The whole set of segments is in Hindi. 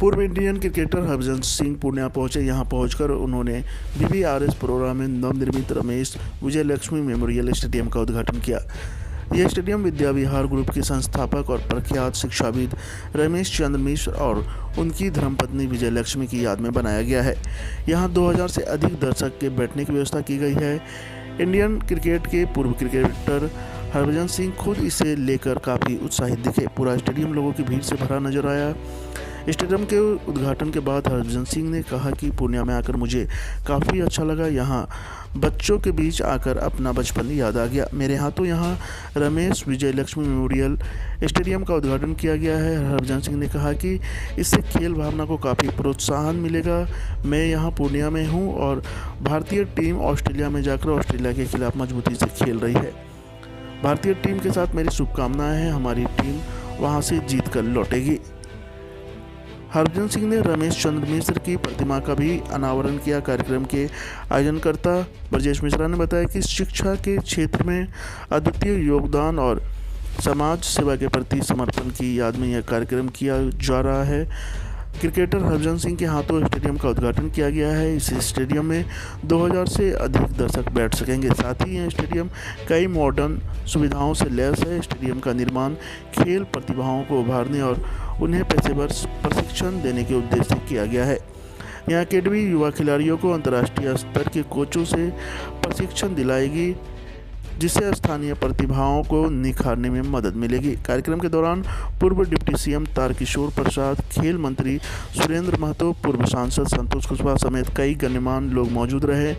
पूर्व इंडियन क्रिकेटर हरभजन सिंह पूर्णिया पहुंचे। यहां पहुंचकर उन्होंने BBRS प्रोग्राम में नवनिर्मित रमेश विजयलक्ष्मी मेमोरियल स्टेडियम का उद्घाटन किया। यह स्टेडियम विद्या विहार ग्रुप के संस्थापक और प्रख्यात शिक्षाविद रमेश चंद्र मिश्र और उनकी धर्मपत्नी विजयलक्ष्मी की याद में बनाया गया है। यहां 2000 से अधिक दर्शक के बैठने की व्यवस्था की गई है। इंडियन क्रिकेट के पूर्व क्रिकेटर हरभजन सिंह खुद इसे लेकर काफ़ी उत्साहित दिखे। पूरा स्टेडियम लोगों की भीड़ से भरा नजर आया। स्टेडियम के उद्घाटन के बाद हरभजन सिंह ने कहा कि पूर्णिया में आकर मुझे काफ़ी अच्छा लगा। यहाँ बच्चों के बीच आकर अपना बचपन याद आ गया। मेरे हाथों यहाँ रमेश विजयलक्ष्मी मेमोरियल स्टेडियम का उद्घाटन किया गया है। हरभजन सिंह ने कहा कि इससे खेल भावना को काफ़ी प्रोत्साहन मिलेगा। मैं यहाँ पूर्णिया में हूँ और भारतीय टीम ऑस्ट्रेलिया में जाकर ऑस्ट्रेलिया के खिलाफ मजबूती से खेल रही है। भारतीय टीम के साथ मेरी शुभकामनाएं हैं। हमारी टीम वहाँ से जीत कर लौटेगी। हरभजन सिंह ने रमेश चंद्र मिश्र की प्रतिमा का भी अनावरण किया। कार्यक्रम के आयोजनकर्ता ब्रजेश मिश्रा ने बताया कि शिक्षा के क्षेत्र में अद्वितीय योगदान और समाज सेवा के प्रति समर्पण की याद में यह कार्यक्रम किया जा रहा है। क्रिकेटर हरभजन सिंह के हाथों स्टेडियम का उद्घाटन किया गया है। इस स्टेडियम में 2000 से अधिक दर्शक बैठ सकेंगे। साथ ही यह स्टेडियम कई मॉडर्न सुविधाओं से लैस है। स्टेडियम का निर्माण खेल प्रतिभाओं को उभारने और उन्हें पेशेवर प्रशिक्षण देने के उद्देश्य से किया गया है। यह अकेडमी युवा खिलाड़ियों को अंतर्राष्ट्रीय स्तर के कोचों से प्रशिक्षण दिलाएगी, जिससे स्थानीय प्रतिभाओं को निखारने में मदद मिलेगी। कार्यक्रम के दौरान पूर्व डिप्टी CM तारकिशोर प्रसाद, खेल मंत्री सुरेंद्र महतो, पूर्व सांसद संतोष कुशवाहा समेत कई गण्यमान्य लोग मौजूद रहे।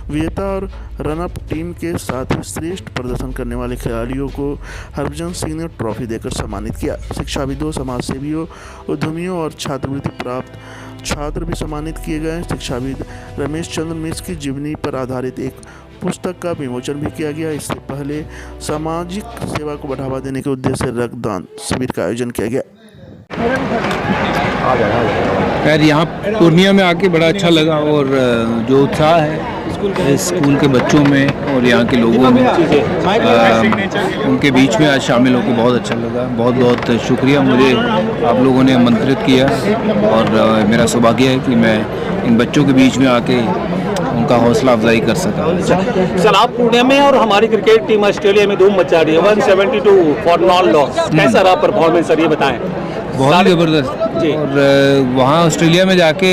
विजेता और रनअप टीम के साथ ही श्रेष्ठ प्रदर्शन करने वाले खिलाड़ियों को हरभजन सिंह ने ट्रॉफी देकर सम्मानित किया। शिक्षाविदों, समाजसेवियों, उद्यमियों और छात्रवृत्ति प्राप्त छात्र भी सम्मानित किए गए। शिक्षाविद रमेश चंद्र मिश्र की जीवनी पर आधारित एक पुस्तक का विमोचन भी किया गया। इससे पहले सामाजिक सेवा को बढ़ावा देने के उद्देश्य से रक्तदान शिविर का आयोजन किया गया। खैर, यहाँ पूर्णिया में आके बड़ा अच्छा लगा और जो उत्साह है स्कूल के बच्चों में और यहाँ के लोगों में, उनके बीच में आज शामिल होकर बहुत अच्छा लगा। बहुत बहुत शुक्रिया, मुझे आप लोगों ने आमंत्रित किया और मेरा सौभाग्य है कि मैं इन बच्चों के बीच में आके उनका हौसला अफजाई कर सका। सर, आप पूर्णिया में और हमारी क्रिकेट टीम ऑस्ट्रेलिया में धूम मचा रही है। 172 फॉर नॉन लॉस। कैसा रहा परफॉर्मेंस सर, ये बताएं। बहुत ज़बरदस्त जी। और वहाँ ऑस्ट्रेलिया में जाके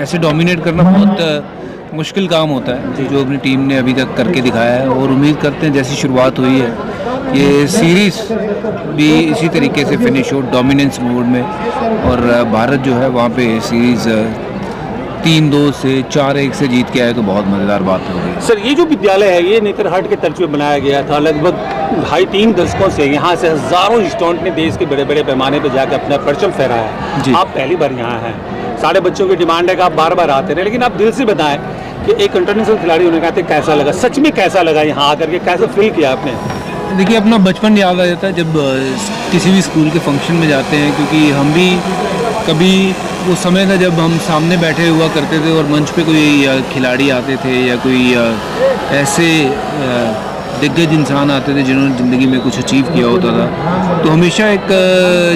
ऐसे डोमिनेट करना बहुत मुश्किल काम होता है, जो अपनी टीम ने अभी तक करके दिखाया है। और उम्मीद करते हैं जैसी शुरुआत हुई है, ये सीरीज़ भी इसी तरीके से फिनिश हो डोमिनेंस मोड में। और भारत जो है वहाँ पे सीरीज़ 3-2 से 4-1 से जीत के आए तो बहुत मज़ेदार बात हो गई। सर, ये जो विद्यालय है ये नेतरहाट के तर्ज पे बनाया गया था। लगभग 2.5-3 दशकों से यहाँ से हज़ारों स्टूडेंट ने देश के बड़े बड़े पैमाने पर जाकर अपना परचम फहराया है। आप पहली बार यहाँ हैं। सारे बच्चों की डिमांड है कि आप बार बार आते रहे, लेकिन आप दिल से बताएं कि एक इंटरनेशनल खिलाड़ी होने का कैसा लगा, सच में कैसा लगा यहाँ आकर के, कैसा फील किया आपने? देखिए, अपना बचपन याद आ जाता है जब किसी भी स्कूल के फंक्शन में जाते हैं, क्योंकि हम भी कभी वो समय था जब हम सामने बैठे हुआ करते थे और मंच पे कोई खिलाड़ी आते थे या कोई ऐसे दिग्गज इंसान आते थे जिन्होंने ज़िंदगी में कुछ अचीव किया होता था, तो हमेशा एक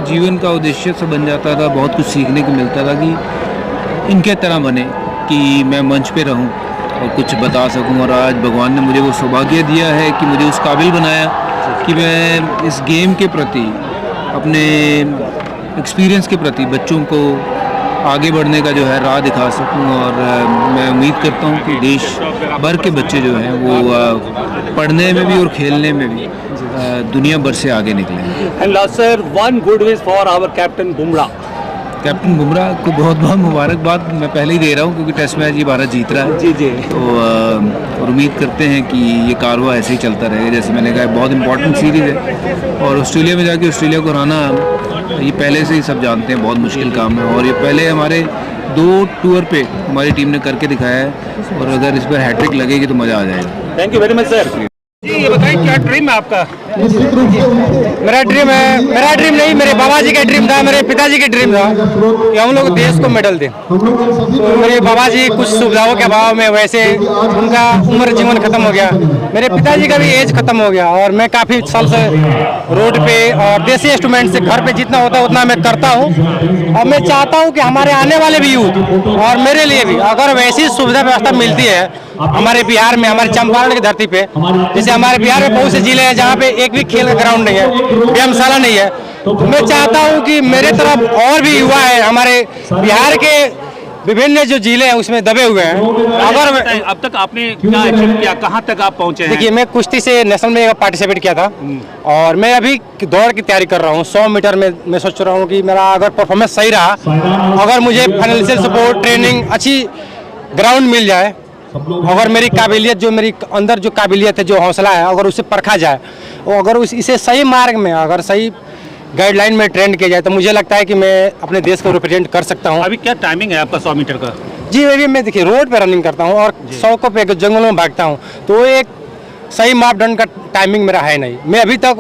जीवन का उद्देश्य सा बन जाता था। बहुत कुछ सीखने को मिलता था कि इनके तरह बने, कि मैं मंच पे रहूं और कुछ बता सकूं। और आज भगवान ने मुझे वो सौभाग्य दिया है कि मुझे उस काबिल बनाया कि मैं इस गेम के प्रति, अपने एक्सपीरियंस के प्रति बच्चों को आगे बढ़ने का जो है राह दिखा सकूं। और मैं उम्मीद करता हूं कि देश भर के बच्चे जो हैं वो पढ़ने में भी और खेलने में भी दुनिया भर से आगे निकलें। And last sir, one good wish for our captain Bumrah. Captain Bumrah को बहुत बहुत मुबारकबाद मैं पहले ही दे रहा हूँ, क्योंकि टेस्ट मैच ये भारत जीत रहा है। जी जी। तो और उम्मीद करते हैं कि ये कारवा ऐसे ही चलता रहेगा। जैसे मैंने कहा, बहुत इंपॉर्टेंट सीरीज़ है और ऑस्ट्रेलिया में जाके ऑस्ट्रेलिया को हराना, ये पहले से ही सब जानते हैं, बहुत मुश्किल काम है। और ये पहले हमारे 2 टूर पे हमारी टीम ने करके दिखाया है और अगर इस पर हैट्रिक लगेगी तो मज़ा आ जाएगा। Thank you very much sir. ये बताएं क्या ड्रीम है आपका? मेरा ड्रीम नहीं, मेरे बाबा जी का ड्रीम था, मेरे पिताजी का ड्रीम था कि हम लोग देश को मेडल दें। तो मेरे बाबा जी कुछ सुविधाओं के अभाव में वैसे उनका उम्र जीवन खत्म हो गया, मेरे पिताजी का भी एज खत्म हो गया, और मैं काफ़ी साल से रोड पे और देसी इंस्ट्रूमेंट से घर पे जितना होता है उतना मैं करता हूँ। और मैं चाहता हूँ कि हमारे आने वाले भी यूथ और मेरे लिए भी अगर वैसी सुविधा व्यवस्था मिलती है हमारे बिहार में, हमारे चंपारण की धरती पे, जैसे हमारे बिहार में बहुत से जिले हैं जहाँ पे एक भी खेल का ग्राउंड नहीं है, व्यायामशाला नहीं है, तो मैं चाहता हूँ कि मेरे तरफ और भी युवा है हमारे बिहार के विभिन्न जो जिले हैं उसमें दबे हुए हैं। अगर अब तक आपने क्या अचीव किया, कहाँ तक आप पहुँचे हैं? देखिए, मैं कुश्ती से नेशनल में पार्टिसिपेट किया था और मैं अभी दौड़ की तैयारी कर रहा हूँ 100 मीटर में। मैं सोच रहा हूँ कि मेरा अगर परफॉर्मेंस सही रहा, अगर मुझे फाइनेंशियल सपोर्ट, ट्रेनिंग, अच्छी ग्राउंड मिल जाए, अगर मेरी काबिलियत, जो मेरी अंदर जो काबिलियत है, जो हौसला है, अगर उसे परखा जाए और अगर इसे सही मार्ग में, अगर सही गाइडलाइन में ट्रेंड किया जाए, तो मुझे लगता है कि मैं अपने देश को रिप्रेजेंट कर सकता हूँ। अभी क्या टाइमिंग है आपका 100 मीटर का? जी, अभी मैं देखिए रोड पे रनिंग करता हूँ और सड़कों पे जंगलों में भागता हूँ, तो एक सही मापदंड का टाइमिंग मेरा है नहीं। मैं अभी तक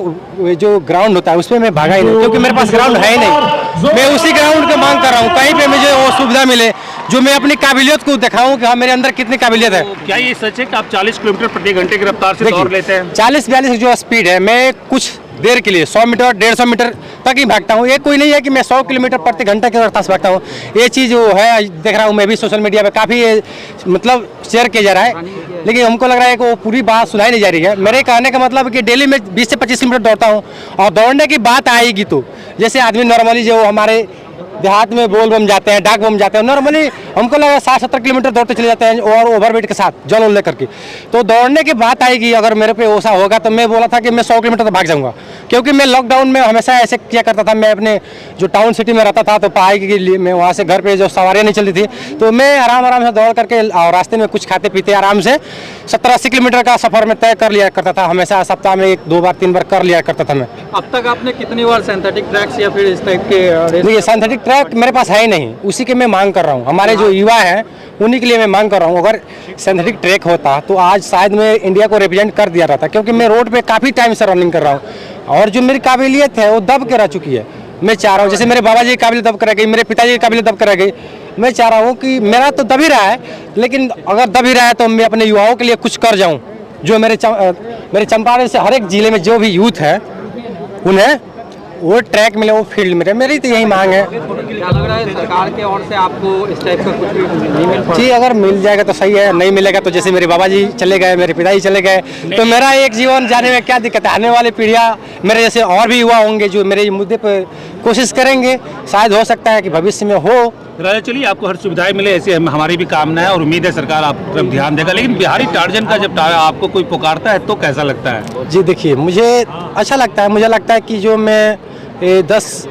जो ग्राउंड होता है उस पर मैं भागा ही नहीं, क्योंकि मेरे पास ग्राउंड है ही नहीं। मैं उसी ग्राउंड की मांग कर रहा हूँ, कहीं पे मुझे वो सुविधा मिले जो मैं अपनी काबिलियत को दिखाऊं कि हाँ, मेरे अंदर कितनी काबिलियत है। क्या ये सच है कि आप 40 किलोमीटर प्रति घंटे की रफ्तार से दौड़ लेते हैं? 40-42 जो स्पीड है, मैं कुछ देर के लिए 100 मीटर 150 मीटर तक ही भागता हूँ। ये कोई नहीं है कि मैं 100 किलोमीटर प्रति घंटा की रफ्तार से भागता हूँ। ये चीज़ जो है, देख रहा हूँ मैं भी सोशल मीडिया पे काफ़ी मतलब शेयर किया जा रहा है, लेकिन हमको लग रहा है कि वो पूरी बात सुनाई नहीं जा रही है। मेरे कहने का मतलब कि डेली में 20 से 25 किलोमीटर दौड़ता हूँ, और दौड़ने की बात आएगी तो जैसे आदमी नॉर्मली जो हमारे देहात में बोल बम जाते हैं, डाक बम जाते हैं, नॉर्मली हमको लगा 60-70 किलोमीटर दौड़ते चले जाते हैं और ओवरवेट के साथ जल लेकर के। तो दौड़ने की बात आएगी अगर मेरे पे ऐसा होगा, तो मैं बोला था कि मैं 100 किलोमीटर तो भाग जाऊंगा, क्योंकि मैं लॉकडाउन में हमेशा ऐसे किया करता था। मैं अपने जो टाउन सिटी में रहता था, तो पढ़ाई के लिए मैं वहाँ से घर पे जो सवारियाँ नहीं चलती थी, तो मैं आराम से दौड़ करके और रास्ते में कुछ खाते पीते आराम से 70-80 किलोमीटर का सफर में तय कर लिया करता था। हमेशा सप्ताह में 1-2 बार 3 बार कर लिया करता था मैं। अब तक आपने कितनी बार सिंथेटिक ट्रैक्स या फिर इस टाइप के देखिए, सिंथेटिक ट्रैक मेरे पास है ही नहीं, उसी के मैं मांग कर रहा हूँ। हमारे जो युवा हैं उन्हीं के लिए मैं मांग कर रहा हूँ। अगर सिंथेटिक ट्रैक होता तो आज शायद मैं इंडिया को रिप्रेजेंट कर दिया रहता, क्योंकि मैं रोड पे काफ़ी टाइम से रनिंग कर रहा हूँ और जो मेरी काबिलियत है वो दब के रह चुकी है। मैं चाह रहा हूँ, जैसे मेरे बाबा जी की काबिलियत दब कर रह गई, मेरे पिताजी की काबिलियत दब कर रह गई, मैं चाह रहा हूँ कि मेरा तो दब ही रहा है, लेकिन अगर दब ही रहा है तो मैं अपने युवाओं के लिए कुछ कर जाऊँ। जो मेरे चंपारण से हर एक जिले में जो भी यूथ है उन्हें वो ट्रैक मिले, वो फील्ड मिले, मेरी तो यही मांग है। क्या लग रहा है सरकार के ओर से आपको इस टाइप का कुछ भी नहीं मिल पा? जी, अगर मिल जाएगा तो सही है, नहीं मिलेगा तो जैसे मेरे बाबा जी चले गए, मेरे पिताजी चले गए, तो मेरा एक जीवन जाने में क्या दिक्कत है। आने वाली पीढ़ियाँ मेरे जैसे और भी युवा होंगे जो मेरे मुद्दे पर कोशिश करेंगे, शायद हो सकता है कि भविष्य में हो। राजा, चलिए आपको हर सुविधाएं मिले, ऐसी हमारी भी कामना है और उम्मीद है सरकार आप तरफ ध्यान देगा। लेकिन बिहारी टार्जन का जब आपको कोई पुकारता है तो कैसा लगता है? जी देखिए, मुझे अच्छा लगता है। मुझे लगता है कि जो मैं 10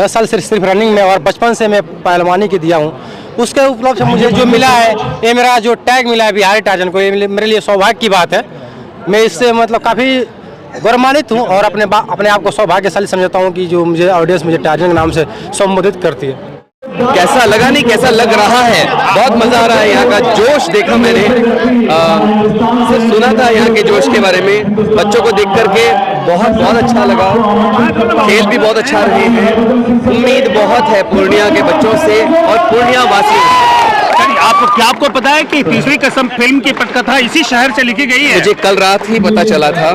साल से सिर्फ रनिंग में और बचपन से मैं पहलवानी की दिया हूँ, उसके उपलब्ध से मुझे जो मिला है, ये मेरा जो टैग मिला है बिहारी टार्जन को, ये मेरे लिए सौभाग्य की बात है। मैं इससे मतलब काफ़ी गौरवान्वित हूँ और अपने आप को सौभाग्यशाली समझता हूँ कि जो मुझे ऑडियंस मुझे टार्जन के नाम से संबोधित करती है। कैसा लगा नहीं, कैसा लग रहा है, बहुत मजा आ रहा है। यहाँ का जोश देखा मैंने, सिर्फ सुना था यहाँ के जोश के बारे में। बच्चों को देख करके बहुत अच्छा लगा, खेल भी बहुत अच्छा रहे हैं। उम्मीद बहुत है पूर्णिया के बच्चों से और पूर्णिया वासियों से। आपको पता है कि तीसरी कसम फिल्म की पटकथा इसी शहर से लिखी गई है? मुझे कल रात ही पता चला था,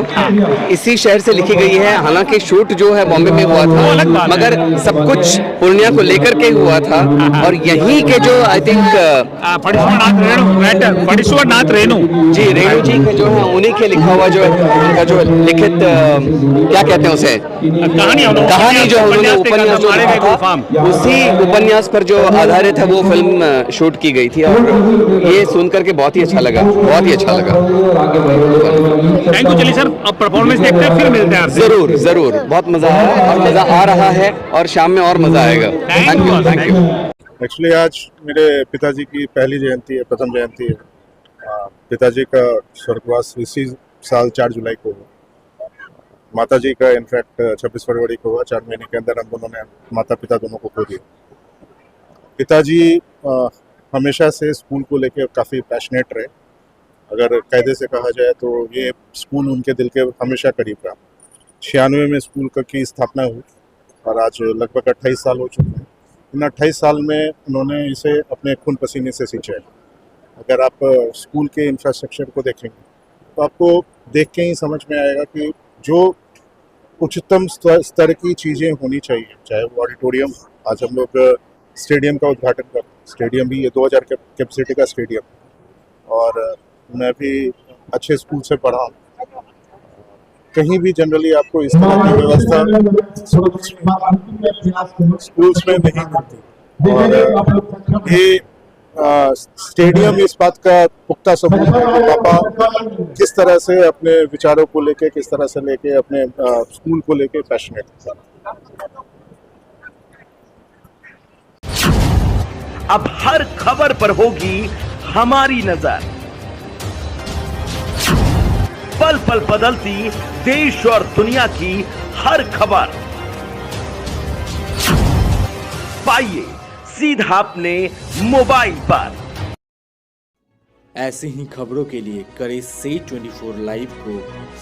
इसी शहर से लिखी गई है। हालांकि शूट जो है बॉम्बे में हुआ था, मगर सब कुछ पूर्णिया को लेकर के हुआ था। और यहीं के जो आई थिंक फणीश्वरनाथ रेणु जी, रेणु जी के जो है उन्हीं के लिखा हुआ जो उनका जो लिखित क्या कहते हैं उसे, कहानी जो उन्होंने उपन्यास जो लिखा था, उसी उपन्यास पर जो आधारित है वो फिल्म शूट की गई थी। और ये सुन करके बहुत ही अच्छा लगा, बहुत ही अच्छा लगा। Thank you. चलिए सर, अब परफॉर्मेंस देखते हैं, फिर मिलते हैं आपसे। जरूर बहुत मजा आया और मजा आ रहा है और शाम में और मजा आएगा। Thank you. एक्चुअली आज मेरे पिताजी की पहली जयंती है, प्रथम जयंती है। पिताजी का स्वर्गवास इसी साल 4 जुलाई को हुआ। माता जी का इनफैक्ट 26 फरवरी को हुआ। 4 महीने के अंदर हम दोनों ने माता पिता दोनों को खो दिया। पिताजी हमेशा से स्कूल को लेके काफ़ी पैशनेट रहे अगर कायदे से कहा जाए तो ये स्कूल उनके दिल के हमेशा करीब रहा। 96 में स्कूल की स्थापना हुई और आज लगभग 28 साल हो चुके हैं। इन 28 साल में उन्होंने इसे अपने खून पसीने से सींचा है। अगर आप स्कूल के इंफ्रास्ट्रक्चर को देखेंगे तो आपको देख के ही समझ में आएगा कि जो उच्चतम स्तर की चीज़ें होनी चाहिए, चाहे वो ऑडिटोरियम, आज हम लोग स्टेडियम का उद्घाटन कर, स्टेडियम भी ये 2000 कैपेसिटी का स्टेडियम, और मैं भी अच्छे स्कूल से पढ़ा हूँ। कहीं भी जनरली आपको इस तरह की व्यवस्था स्कूल्स में नहीं मिलती, और ये स्टेडियम इस बात का पुख्ता सबूत है कि पापा किस तरह से अपने विचारों को लेके, किस तरह से लेके अपने स्कूल को लेके पैशनेट थे। अब हर खबर पर होगी हमारी नजर। पल पल बदलती देश और दुनिया की हर खबर पाइए सीधा अपने मोबाइल पर। ऐसे ही खबरों के लिए करें से 24 लाइव को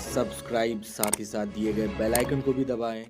सब्सक्राइब, साथ ही साथ दिए गए बेल आइकन को भी दबाएं